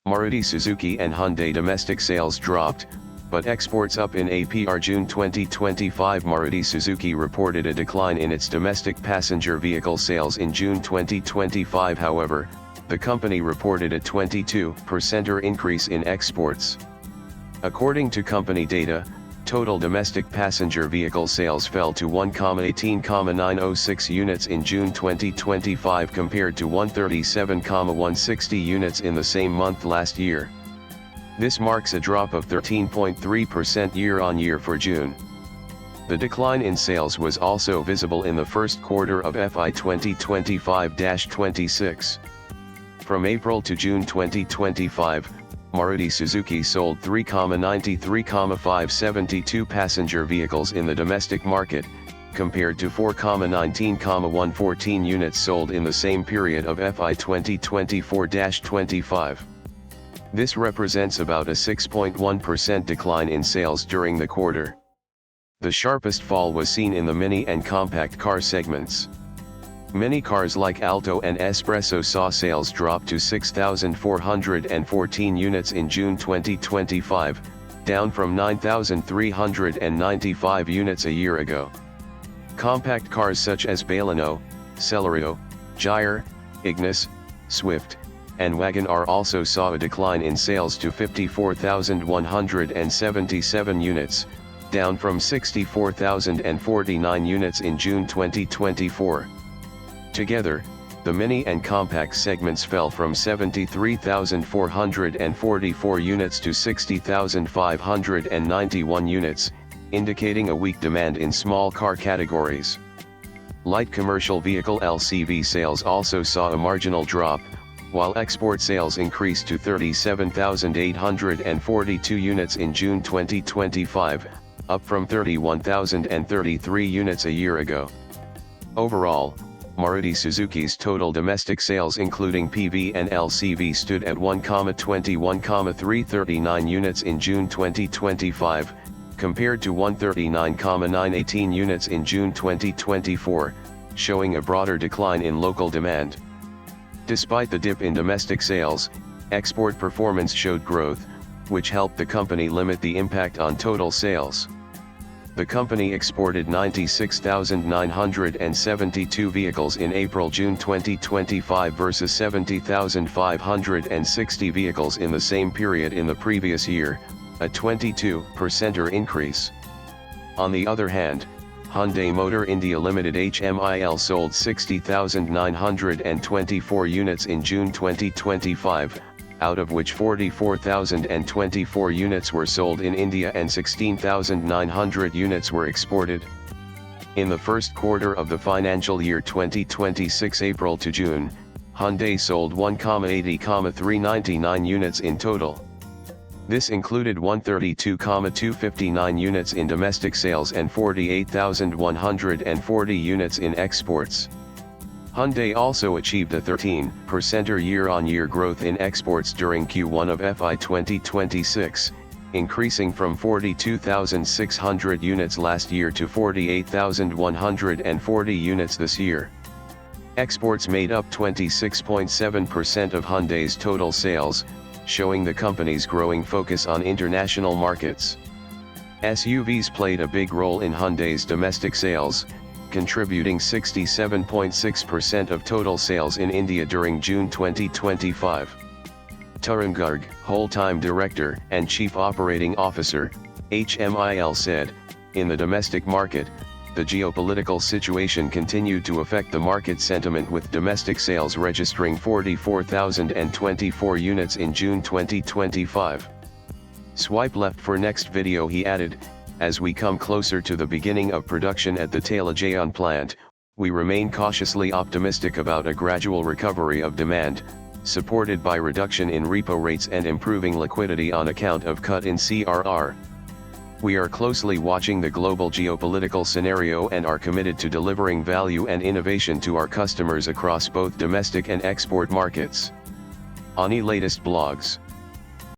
Maruti, Suzuki and Hyundai domestic sales dropped, but exports up in AprJune 2025. Maruti Suzuki reported a decline in its domestic passenger vehicle sales in June 2025. However, the company reported a 22% increase in exports. According to company data, total domestic passenger vehicle sales fell to 1,18,906 units in June 2025 compared to 137,160 units in the same month last year. This marks a drop of 13.3% year-on-year for June. The decline in sales was also visible in the first quarter of FY 2025-26. From April to June 2025, Maruti Suzuki sold 3,93,572 passenger vehicles in the domestic market, compared to 4,19,114 units sold in the same period of FY 2024-25. This represents about a 6.1% decline in sales during the quarter. The sharpest fall was seen in the mini and compact car segments. Many cars like Alto and Espresso saw sales drop to 6,414 units in June 2025, down from 9,395 units a year ago. Compact cars such as Baleno, Celerio, Gyre, Ignis, Swift, and Wagon R also saw a decline in sales to 54,177 units, down from 64,049 units in June 2024. Together, the mini and compact segments fell from 73,444 units to 60,591 units, indicating a weak demand in small car categories. Light commercial vehicle LCV sales also saw a marginal drop, while export sales increased to 37,842 units in June 2025, up from 31,033 units a year ago. Overall, Maruti Suzuki's total domestic sales including PV and LCV stood at 1,21,339 units in June 2025, compared to 139,918 units in June 2024, showing a broader decline in local demand. Despite the dip in domestic sales, export performance showed growth, which helped the company limit the impact on total sales. The company exported 96,972 vehicles in April-June 2025 versus 70,560 vehicles in the same period in the previous year, a 22% increase. On the other hand, Hyundai Motor India Limited HMIL sold 60,924 units in June 2025, out of which 44,024 units were sold in India and 16,900 units were exported. In the first quarter of the financial year 2026 April to June, Hyundai sold 1,80,399 units in total. This included 132,259 units in domestic sales and 48,140 units in exports. Hyundai also achieved a 13% year-on-year growth in exports during Q1 of FY 2026, increasing from 42,600 units last year to 48,140 units this year. Exports made up 26.7% of Hyundai's total sales, showing the company's growing focus on international markets. SUVs played a big role in Hyundai's domestic sales, contributing 67.6% of total sales in India during June 2025. Tarun Garg, Whole-time Director and Chief Operating Officer, HMIL said, "In the domestic market, the geopolitical situation continued to affect the market sentiment with domestic sales registering 44,024 units in June 2025. Swipe left for next video." He added, "As we come closer to the beginning of production at the Talegaon plant, we remain cautiously optimistic about a gradual recovery of demand, supported by reduction in repo rates and improving liquidity on account of cut in CRR. We are closely watching the global geopolitical scenario and are committed to delivering value and innovation to our customers across both domestic and export markets." Any latest blogs?